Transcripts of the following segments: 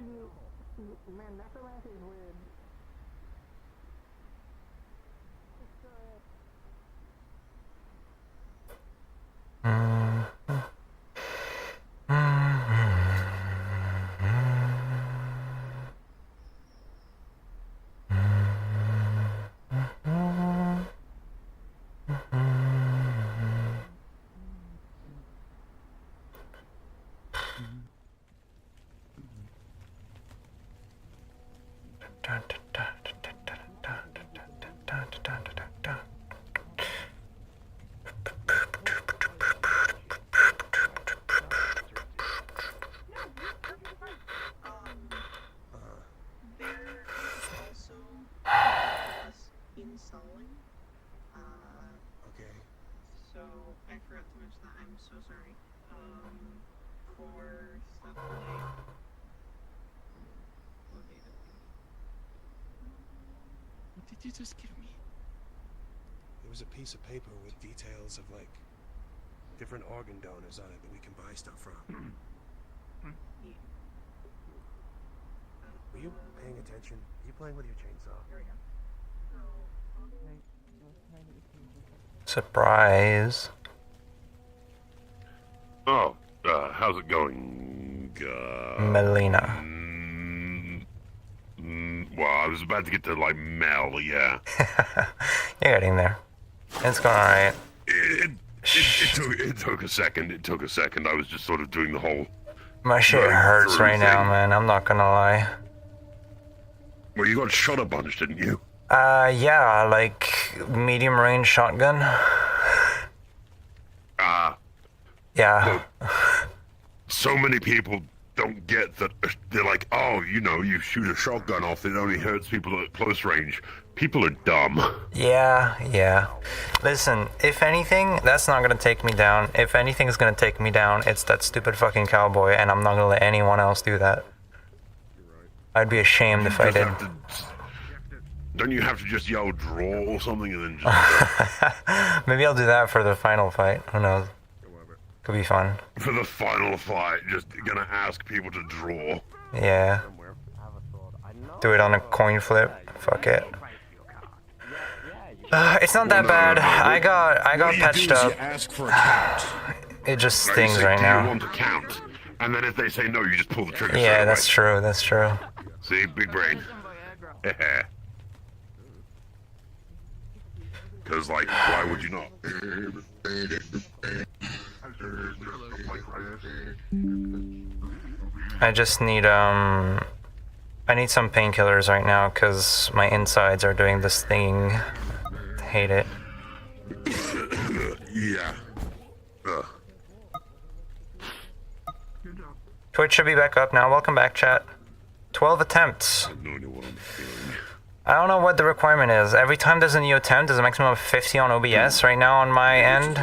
Man, necromancy is weird. Installing. Okay. So I forgot to mention that. I'm so sorry. For stuff like what did you just give me? It was a piece of paper with details of like different organ donors on it that we can buy stuff from. Yeah. Were you paying attention? Are you playing with your chainsaw? Here we go. Surprise. Oh, how's it going? Melina. Well, I was about to get to, like, Mel, yeah. You're getting there. It's going alright. It took a second. It took a second. I was just sort of doing the whole... My shit hurts right now, man. I'm not gonna lie. Well, you got shot a bunch, didn't you? Yeah, like medium range shotgun. Yeah. So many people don't get that. They're like, oh, you know, you shoot a shotgun off, it only hurts people at close range. People are dumb. Yeah. Listen, if anything, that's not gonna take me down. If anything's gonna take me down, it's that stupid fucking cowboy, and I'm not gonna let anyone else do that. I'd be ashamed if I did. Don't you have to just yell draw or something and then just... Maybe I'll do that for the final fight. Who knows? Could be fun. For the final fight, just gonna ask people to draw. Yeah. Do it on a coin flip. Fuck it. It's not that bad. I got patched up. Ask for a count. It just Right, stings you say, right do now. you want to count? And then if they say no, you just pull the trigger. Yeah, that's true. That's true. See, big brain. Because, like, why would you not? I just need I need some painkillers right now because my insides are doing this thing. Hate it. Yeah. Twitch should be back up now. Welcome back, chat. 12 attempts. I have no idea what I'm feeling. I don't know what the requirement is. Every time there's a new attempt, there's a maximum of 50 on OBS right now on my end.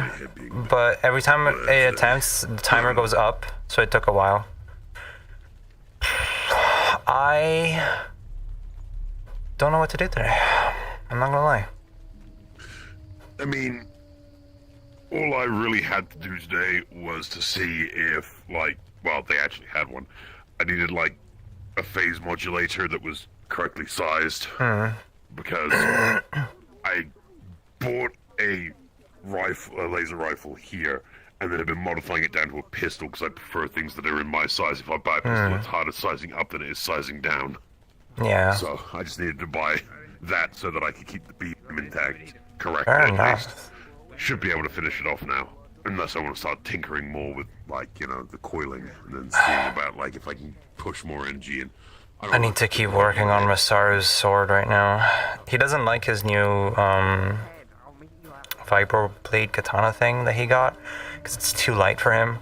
But every time it attempts, the timer goes up, so it took a while. I don't know what to do today. I'm not gonna lie. I mean, all I really had to do today was to see if, like, well, they actually had one. I needed, like, a phase modulator that was correctly sized. Because I bought a laser rifle here, and then I've been modifying it down to a pistol because I prefer things that are in my size. If I buy a pistol, it's harder sizing up than it is sizing down. Yeah. So I just needed to buy that so that I could keep the beam intact correctly. Fair At enough. least. Should be able to finish it off now. Unless I want to start tinkering more with, like, you know, the coiling, and then seeing about, like, if I can push more energy in. I need to keep working on Masaru's sword right now. He doesn't like his new vibroblade katana thing that he got because it's too light for him.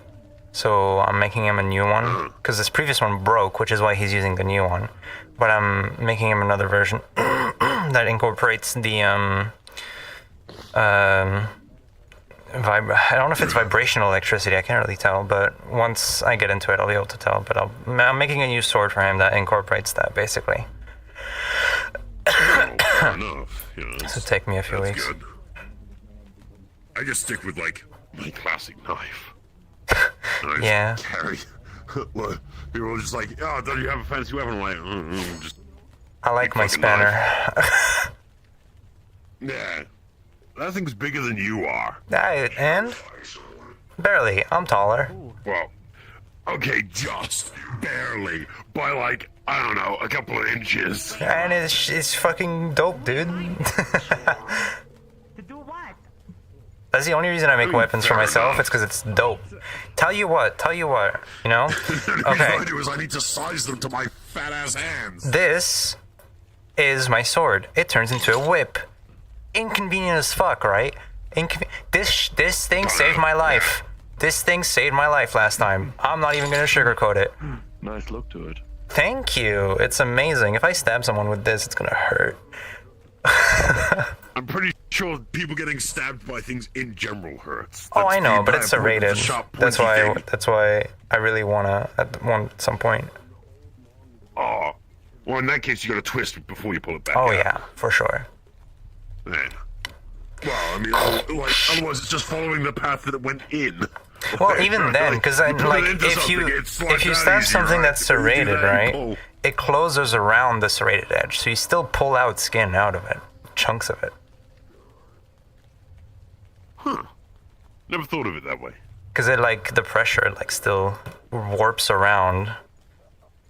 So I'm making him a new one because this previous one broke, which is why he's using the new one. But I'm making him another version that incorporates the I don't know if it's vibrational electricity, I can't really tell, but once I get into it, I'll be able to tell. But I'm making a new sword for him that incorporates that, basically. Fair enough. You know, This will take me a few weeks. Good. I just stick with, like, my classic knife. And I just Yeah. Look, people are just like, oh, don't you have a fancy weapon? I'm like, just I like my fucking spanner. yeah. That thing's bigger than you are. And barely. I'm taller. Well, okay, just barely by like I don't know, a couple of inches. And it's fucking dope, dude. To do what? That's the only reason I make weapons for fair myself. enough. It's because it's dope. Tell you what, you know? The reason Okay, I do is I need to size them to my fat ass hands. this is my sword. It turns into a whip. Inconvenient as fuck, right? This thing saved my life. This thing saved my life last time. I'm not even gonna sugarcoat it. Nice look to it. Thank you. It's amazing. If I stab someone with this, it's gonna hurt. I'm pretty sure people getting stabbed by things in general hurts. Oh, That's I know, the but entire it's point of the serrated. sharp, That's pointy why. thing. That's why I really wanna at some point. Oh, well, in that case, you got to twist it before you pull it back. Oh out. yeah, for sure. Yeah. Well, I mean, like otherwise, it's just following the path that it went in. Well, even then, because You put it like into if something, you it slides down stab easier, something right? that's When you do serrated, that, you right, pull. it closes around the serrated edge, so you still pull out skin out of it, chunks of it. Never thought of it that way. Because it like the pressure like still warps around.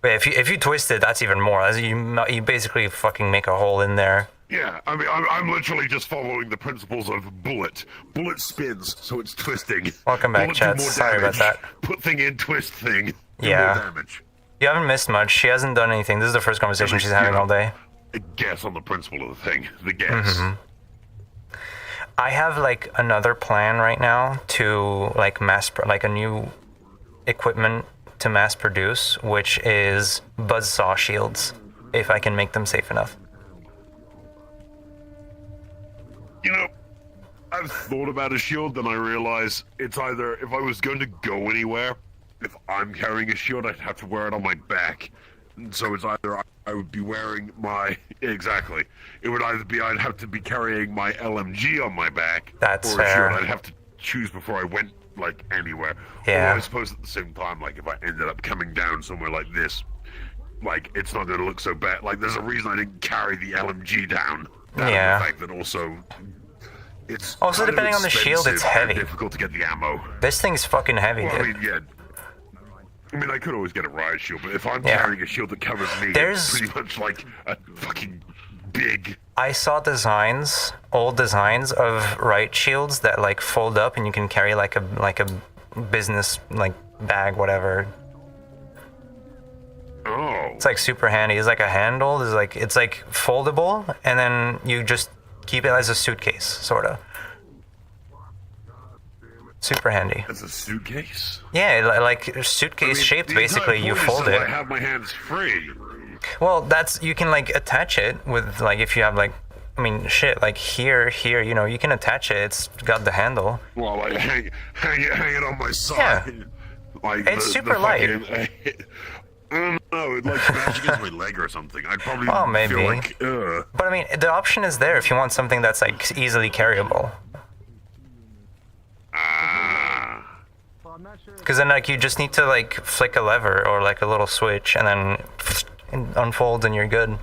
But if you twist it, that's even more. You basically fucking make a hole in there. Yeah, I mean, I'm literally just following the principles of bullet. Bullet spins, so it's twisting. Welcome back, Bullet do chat. more Sorry about damage. that. Put thing in, twist thing. Do Yeah. more damage. You haven't missed much. She hasn't done anything. This is the first conversation she's having Yeah. all day. A guess on the principle of the thing. The guess. Mm-hmm. I have like another plan right now to like like a new equipment to mass produce, which is buzzsaw shields, if I can make them safe enough. You know, I've thought about a shield, then I realize it's either if I was going to go anywhere, if I'm carrying a shield, I'd have to wear it on my back. And so it's either I would be wearing my exactly. It would either be I'd have to be carrying my LMG on my back, That's or a fair. shield I'd have to choose before I went like anywhere. Yeah. Although I suppose at the same time, like if I ended up coming down somewhere like this, like it's not going to look so bad. Like there's a reason I didn't carry the LMG down. That Yeah. and the fact that also it's Also, kind of depending on the shield, it's expensive and heavy. difficult to get the ammo. This thing's fucking heavy, Well, I dude. mean, yeah. I mean, I could always get a riot shield, but if I'm Yeah. carrying a shield that covers me, There's- it's pretty much like a fucking big. I saw designs, old designs of right shields that like fold up and you can carry like a business like bag, whatever. Oh. It's like super handy. It's like a handle. It's like foldable, and then you just keep it as a suitcase, sorta. Super handy. That's a suitcase. Yeah, like suitcase shaped. The Basically, entire you point is fold that it. I have my hands free. Well, that's you can like attach it with like if you have like. I mean, shit, like here, you know, you can attach it. It's got the handle. Well, like hang it on my side. Yeah. Like It's super light. I don't know. It like smash against my leg or something. I'd probably Oh, maybe. feel like. But I mean, the option is there if you want something that's like easily carryable. Ah. Because then like you just need to like flick a lever or like a little switch, and then it unfolds and you're good.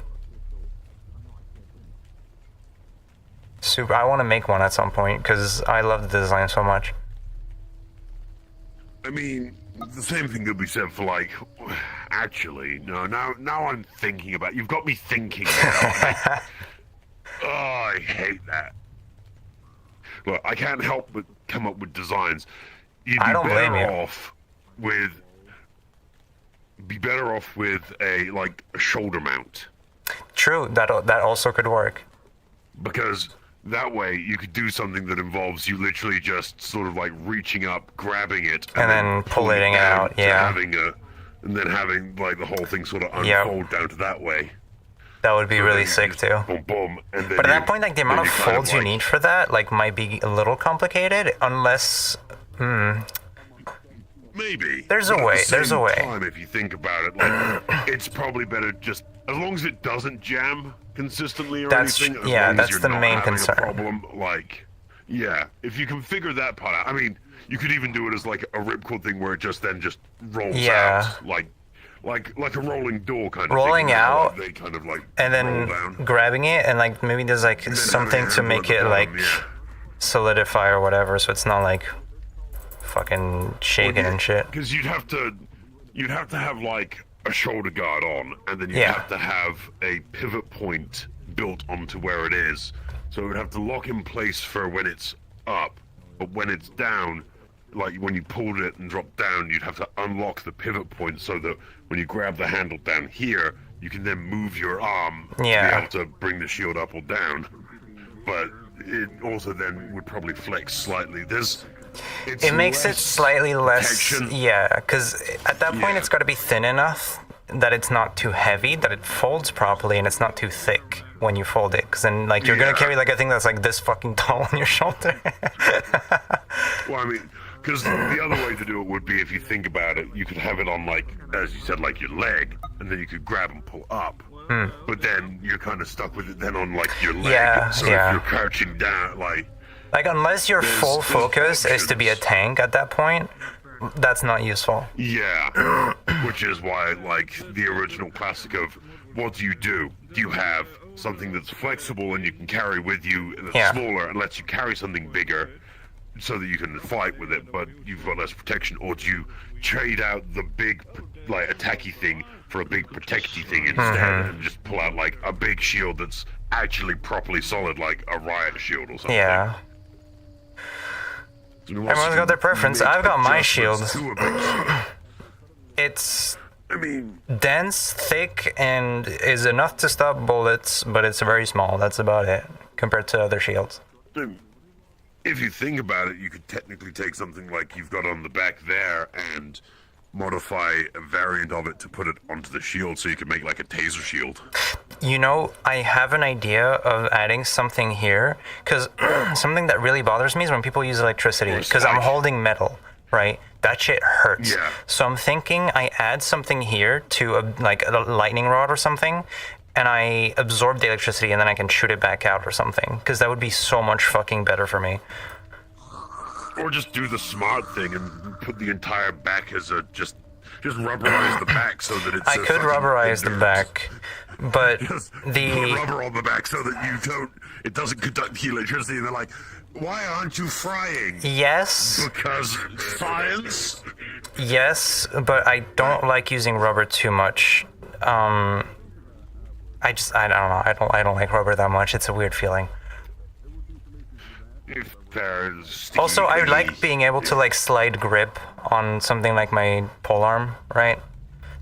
Super. I want to make one at some point because I love the design so much. I mean, the same thing could be said for like. Actually, no. Now I'm thinking about. You've got me thinking now. Oh, I hate that. Look, I can't help but come up with designs. You'd be I don't blame better you. off with. Be better off with a shoulder mount, True. That also could work. because that way you could do something that involves you literally just sort of like reaching up, grabbing it, And then pulling pulling it down out, to yeah. and then having like the whole thing sort of Yep. unfold down to that way. That would be So really then you sick just too. Boom, boom, and then But at you- that point, like the then amount of you kind folds you like- need for that, like might be a little complicated, unless. Maybe. There's a But at way, the there's a same way. Time, if you think about it, like it's probably better just as long as it doesn't jam consistently or That's- anything. As yeah, long as that's you're the not main having concern. A problem, like, yeah, if you can figure that part out. I mean, you could even do it as like a ripcord thing where it just rolls Yeah. out like a rolling door kind of Rolling thing. out, They kind of like and then roll down. grabbing it, and like maybe there's like And then something having to a make handle it at the like bottom, yeah. solidify or whatever, so it's not like fucking shaking and shit. Because you'd have to have like a shoulder guard on, and then you'd Yeah. have to have a pivot point built onto where it is. So it would have to lock in place for when it's up, but when it's down, like when you pulled it and dropped down, you'd have to unlock the pivot point so that when you grab the handle down here, you can then move your arm Yeah. to be able to bring the shield up or down. But it also then would probably flex slightly. It's It makes it less slightly less, protection. yeah, because at that point Yeah. it's got to be thin enough that it's not too heavy, that it folds properly, and it's not too thick when you fold it. Because then, like, you're gonna Yeah. carry like a thing that's like this fucking tall on your shoulder. Well, I mean, because the other way to do it would be, if you think about it, you could have it on, like, as you said, like your leg, and then you could grab and pull up. But then you're kind of stuck with it then on, like, your leg. Yeah, So yeah. if you're crouching down, like, Like, unless your full there's focus is to be a options. tank at that point, that's not useful. yeah. Which is why, like, the original classic of, what do? Do you have something that's flexible and you can carry with you, and that's Yeah. smaller and lets you carry something bigger, so that you can fight with it, but you've got less protection? Or do you trade out the big, like, attacky thing for a big protecty thing instead, and just pull out, like, a big shield that's actually properly solid, like a riot shield or something? Yeah. Unless Everyone's you got their preference. make I've got my adjustments shield. to a big shield. It's I mean, dense, thick, and is enough to stop bullets, but it's very small. That's about it compared to other shields. if you think about it, you could technically take something like you've got on the back there and modify a variant of it to put it onto the shield, so you could make like a taser shield. You know, I have an idea of adding something here, because something that really bothers me is when people use electricity, Or because I'm spike. holding metal, right? That shit hurts. Yeah. So I'm thinking I add something here to like a lightning rod or something, and I absorb the electricity, and then I can shoot it back out or something, because that would be so much fucking better for me. Or just do the smart thing and put the entire back as a just rubberize the back so that it's. I could rubberize the back, but Just put the rubber on the back so that it doesn't conduct the electricity. And they're like, why aren't you frying? yes, Because science. yes, but I don't like using rubber too much. I don't know. I don't like rubber that much. It's a weird feeling. If there's sticky Also, I like thingies- being able to like slide grip on something like my polearm, right?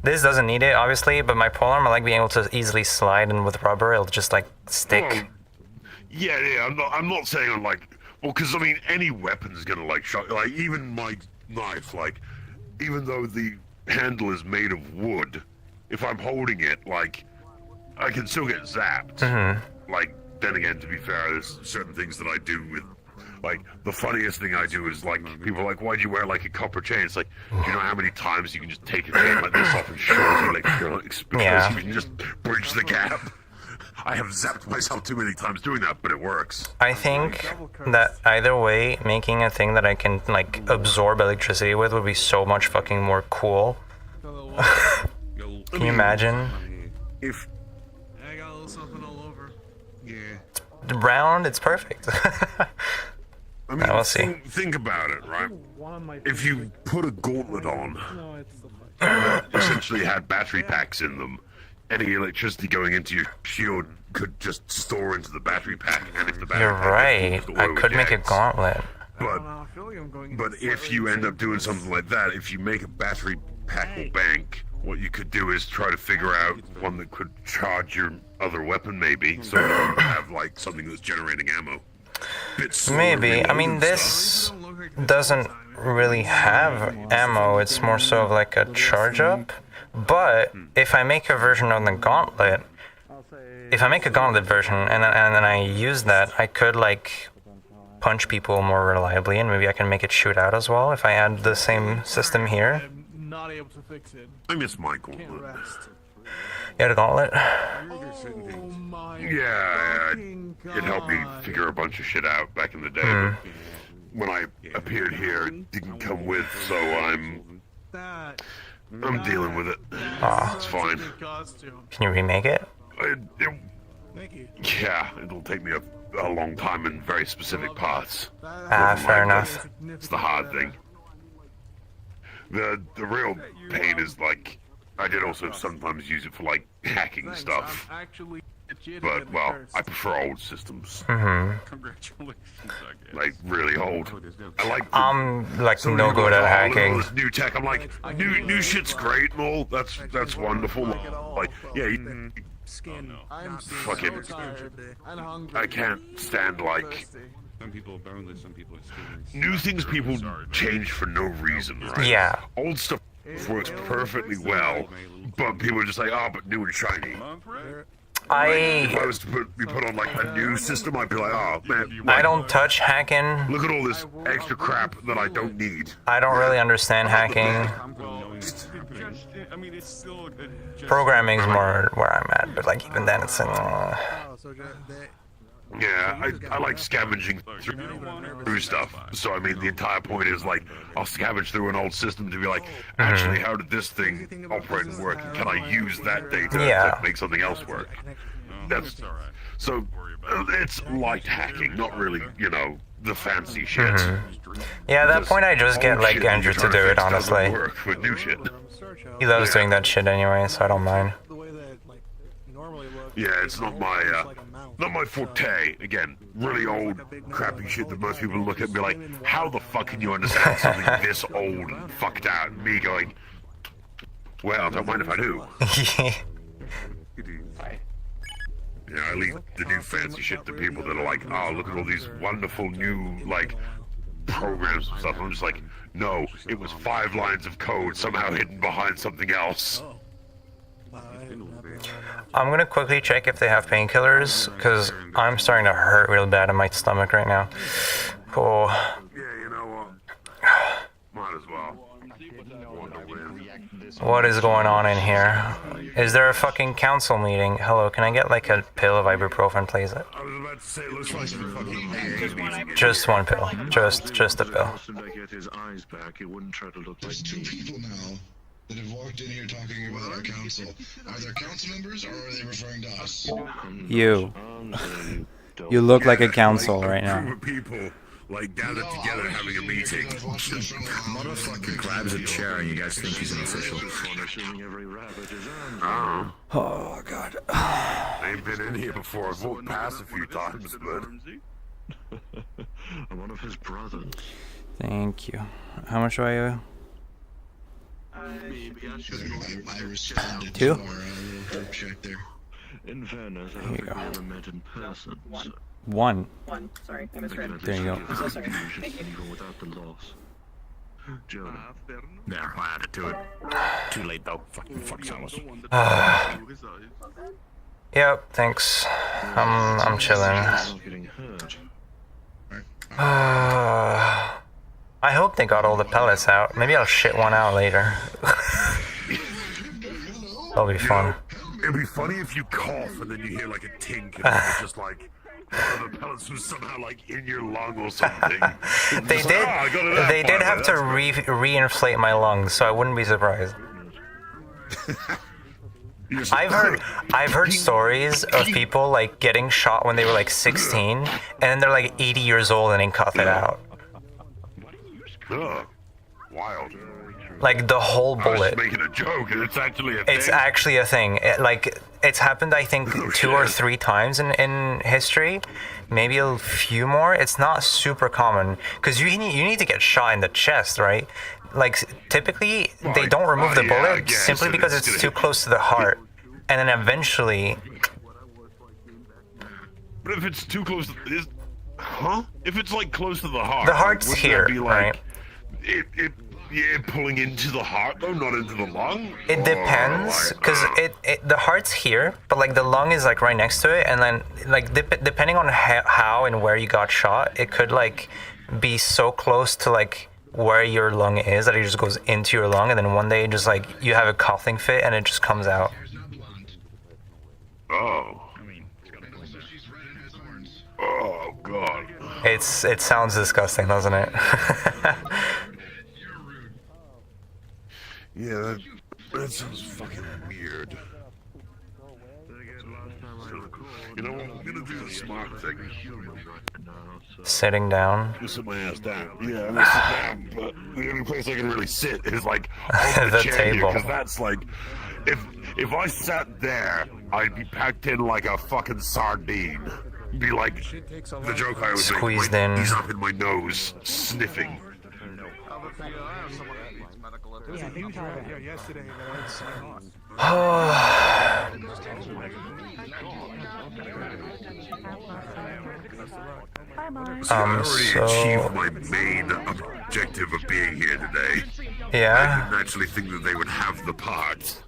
This doesn't need it, obviously, but my polearm, I like being able to easily slide, and with rubber, it'll just like stick. Well, yeah. I'm not saying I'm like. Well, because I mean, any weapon's gonna like shock. Like even my knife, like even though the handle is made of wood, if I'm holding it, like I can still get zapped. Like then again, to be fair, there's certain things that I do with. Like, the funniest thing I do is, like, people are like, why do you wear, like, a copper chain? It's like, do you know how many times you can just take a chain like this off and show you, like, because Yeah. you can just bridge the gap? I have zapped myself too many times doing that, but it works. I think that either way, making a thing that I can like absorb electricity with would be so much fucking more cool. Can you imagine? If I got a little something all over. Yeah. Round, it's perfect. I mean, we'll see. think about it, right? One of my If you put a gauntlet on no, it's the fuck. that essentially had battery packs in them, any electricity going into your shield could just store into the battery pack, and if the battery You're pack right. gets full, I the oil could make a ejects. gauntlet. But I feel like I'm going. But if you end up doing something like that, if you make a battery pack or bank, what you could do is try to figure out one that could charge your other weapon, maybe, so that you have like something that's generating ammo. Bit slower Maybe. I reload mean, and this doesn't really have ammo. It's more so of like a charge up. But if I make a version of the gauntlet, I'll say if I make a gauntlet version and then I use that, I could like punch people more reliably, and maybe I can make it shoot out as well if I add the same system here. I'm not able to fix it. I miss my Can't gauntlet. rest. You had a gauntlet? Oh my Yeah, fucking it helped me God. figure a bunch of shit out back in the day. when I appeared here, it didn't come with, so I'm dealing with it. Aw. It's fine. Can you remake it? Thank you. Yeah, it'll take me a long time and very specific paths. Fair enough. It's the hard thing. The real pain is like, I did also sometimes use it for like hacking stuff. But, well, I prefer old systems. Congratulations, Like, really old. I like the, I'm like some no people good are at like, "Oh, look at all hacking. this new tech." I'm like, new shit's great and all. That's wonderful. Like, yeah, Skin. I'm Fucking- so tired and hungry. I can't stand like Thirsty. Some people are boundless, some people are students. new things. People change for no reason, right? Yeah. Old stuff works perfectly well, but people are just like, "Oh, but new and shiny." If I was to be put on like a new system, I'd be like, "Oh man, I don't touch hacking. look at all this extra crap that I don't need." I don't really understand hacking. Well, I mean, it's still a Programming's more where I'm at, but like even then it's Oh, so they, Yeah, I like scavenging through stuff. So I mean, the entire point is like, I'll scavenge through an old system to be like, actually, how did this thing operate and work? And can I use that data Yeah. to make something else work? That's so. It's light hacking, not really, you know, the fancy shit. Yeah, at that point I just get Old like shit that Andrew you're to trying do it, fix doesn't honestly. work with new shit. He loves doing that shit anyway, so I don't mind. The way that like normally looks. Yeah, it's not my like a mouth. not my forte. Again, really old, crappy shit that most people look at and be like, "How the fuck can you understand something this old and fucked out?" And me going, "Well, don't mind if I do." You know, I leave the new fancy shit to people that are like, "Oh, look at all these wonderful new like programs and stuff." I'm just like, "No, it was 5 lines of code somehow hidden behind something else." I'm gonna quickly check if they have painkillers, because I'm starting to hurt real bad in my stomach right now. Oh, Yeah, you know what? Might as well. Wonder when. what is going on in here? Is there a fucking council meeting? Hello, can I get like a pill of ibuprofen, please? I was about to say, it looks like some fucking AA meeting. Just one pill. Just a pill. There's 2 people now that have walked in here talking about our council. Are there council members or are they referring to us? You. You look like a council right A now. group of people like gathered together having a meeting. Motherfucking grabs a chair and you guys think he's an official. Oh god. I ain't been in here before. I've walked past a few times, but I'm one of his brothers. Thank you. How much do I owe? I responded 2? to our group check there. In fairness, I Here you don't think go. we ever met in person. So 1. One. Sorry, I misread. There you go. So sorry. Thank you. even without the loss. Jonah, there, I'll add it to it. Too late though. Fuck Samus. Yep, thanks. I'm chilling. Not getting hurt. I hope they got all the pellets out. Maybe I'll shit one out later. That'll be fun. it'd be funny if you cough and then you hear like a tink and it's just like the pellets was somehow like in your lung or something. They Just did. like, "Oh, I got it out They did finally, have to that's good." reinflate my lungs, so I wouldn't be surprised. You just- I've heard stories of people like getting shot when they were like 16, and then they're like 80 years old and they cough it out. Ugh, wild. Like the whole I was bullet. making a joke, and it's actually a thing. It's actually a thing. It's happened, I think, Oh, 2 or shit. 3 times in history, maybe a few more. It's not super common because you need to get shot in the chest, right? Like typically they don't remove the yeah, I bullet guess, simply and because it's it's gonna too hit- close to the heart, and then eventually, But if it's too close, if it's like close to the heart, The heart's wouldn't here, that be like, right? Yeah, pulling into the heart though, not into the lung. it depends because the heart's here, but like the lung is like right next to it, and then like depending on how and where you got shot, it could like be so close to like where your lung is that it just goes into your lung, and then one day just like you have a coughing fit and it just comes out. Oh. She's red and has horns. Oh God. It sounds disgusting, doesn't it? Yeah, that sounds fucking weird. You know what? I'm gonna do the smart thing. Sitting down. Just sit my ass down. Yeah, I'm gonna sit down, but the only place I can really sit is like on the chair table. because that's like, if I sat there, I'd be packed in like a fucking sardine. Be like the joke I was Squeezed making. in. He's up in my nose, sniffing. There's a new driver here yesterday that I had to sign on. I already achieved my main objective of being here today. Yeah. I didn't actually think that they would have the parts.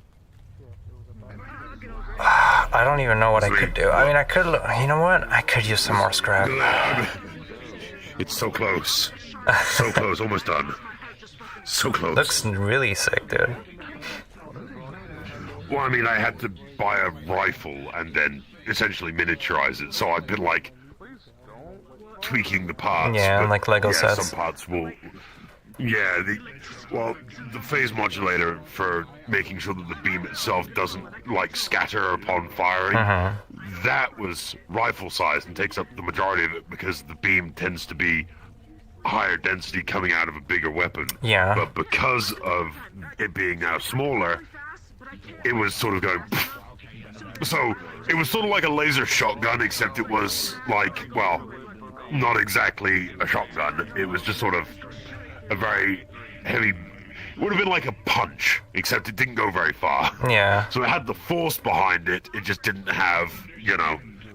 I don't even know what I could do. I mean, I could. You know what? I could use some more scrap. It's so close. So close. Almost done. So close. Looks really sick, dude. Well, I mean, I had to buy a rifle and then essentially miniaturize it, so I've been like tweaking the parts. Yeah, but, like Lego sets. Some parts will. Yeah, the phase modulator for making sure that the beam itself doesn't like scatter upon firing. That was rifle size and takes up the majority of it because the beam tends to be higher density coming out of a bigger weapon. Yeah. But because of it being now smaller, it was sort of going. So it was sort of like a laser shotgun, except it was like, well, not exactly a shotgun. It was just sort of a very heavy. Would have been like a punch, except it didn't go very far. Yeah. So it had the force behind it. It just didn't have,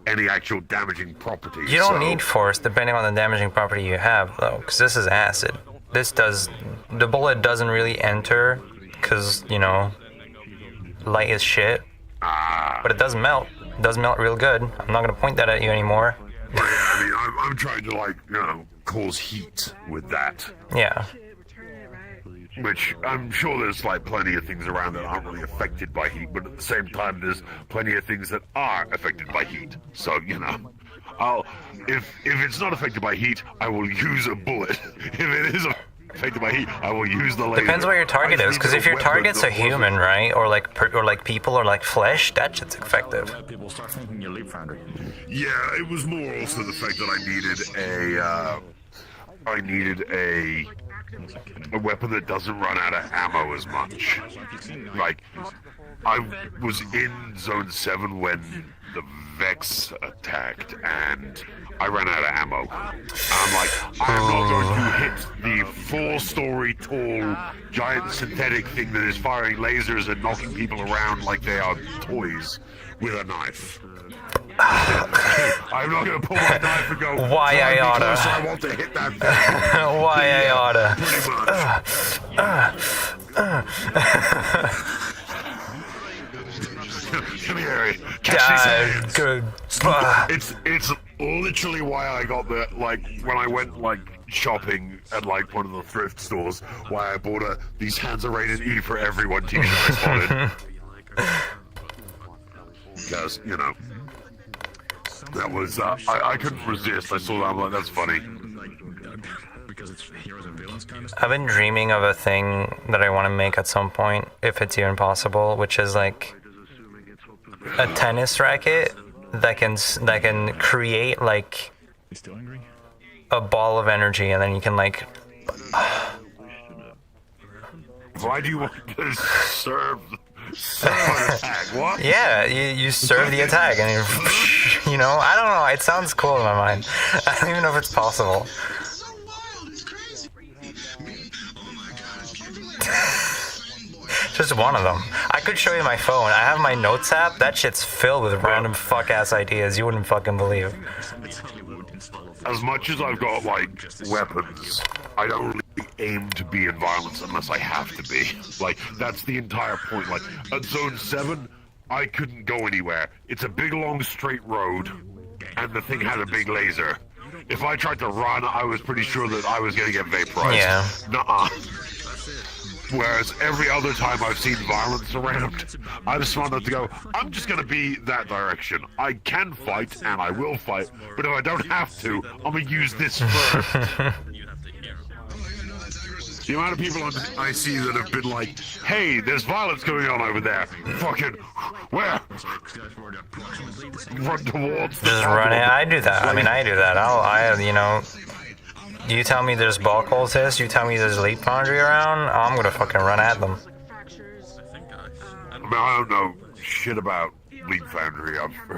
any actual damaging properties. You don't need force depending on the damaging property you have, though, because this is acid. The bullet doesn't really enter, because, light is shit. But it does melt. It does melt real good. I'm not going to point that at you anymore. Well, yeah, I mean, I'm trying to, cause heat with that. Yeah. Which I'm sure there's plenty of things around that aren't really affected by heat, but at the same time there's plenty of things that are affected by heat. So, if it's not affected by heat, I will use a bullet. If it is affected by heat, I will use the laser. Depends what your target is, because if your target's a human, right, or people or flesh, that shit's effective. People start thinking you leap foundry. Yeah, it was more also the fact that I needed a weapon that doesn't run out of ammo as much. I was in Zone 7 when the Vex attacked, and I ran out of ammo. I'm like, I'm not going to hit the 4-story tall giant synthetic thing that is firing lasers and knocking people around like they are toys with a knife. I'm not going to pull my knife and go, why I oughta. I want to hit that thing. Why I oughta. Come here, Harry. Catch these hands. Good. It's literally why I got the, when I went, shopping at, one of the thrift stores, why I bought these hands are rated E for everyone t-shirt I spotted. Because, that was, I couldn't resist. I saw that, I'm like, that's funny. Because it's heroes and villains kind of stuff. I've been dreaming of a thing that I want to make at some point, if it's even possible, which is a tennis racket that can create He's still angry? a ball of energy, and then you can Why do you want to serve an attack? What? Yeah, you serve the attack, and I don't know. It sounds cool in my mind. I don't even know if it's possible. It's so wild, it's crazy. Oh my god, it's Just one of them. I could show you my phone. I have my notes app. That shit's filled with random fuck-ass ideas you wouldn't fucking believe. As much as I've got, weapons, I don't really aim to be in violence unless I have to be. That's the entire point. At Zone 7, I couldn't go anywhere. It's a big, long, straight road, and the thing had a big laser. If I tried to run, I was pretty sure that I was going to get vaporized. Yeah. Nuh-uh. Whereas every other time I've seen violence around, I just wanted to go, I'm just going to be that direction. I can fight, and I will fight, but if I don't have to, I'm going to use this first. The amount of people I see that have been like, hey, there's violence going on over there. Fucking, where? Run towards the Just running. I do that. I mean, I do that. You know, you tell me there's bulk cultists, you tell me there's elite foundry around, I'm gonna fucking run at them. I mean, I don't know shit about Leap Foundry. I've heard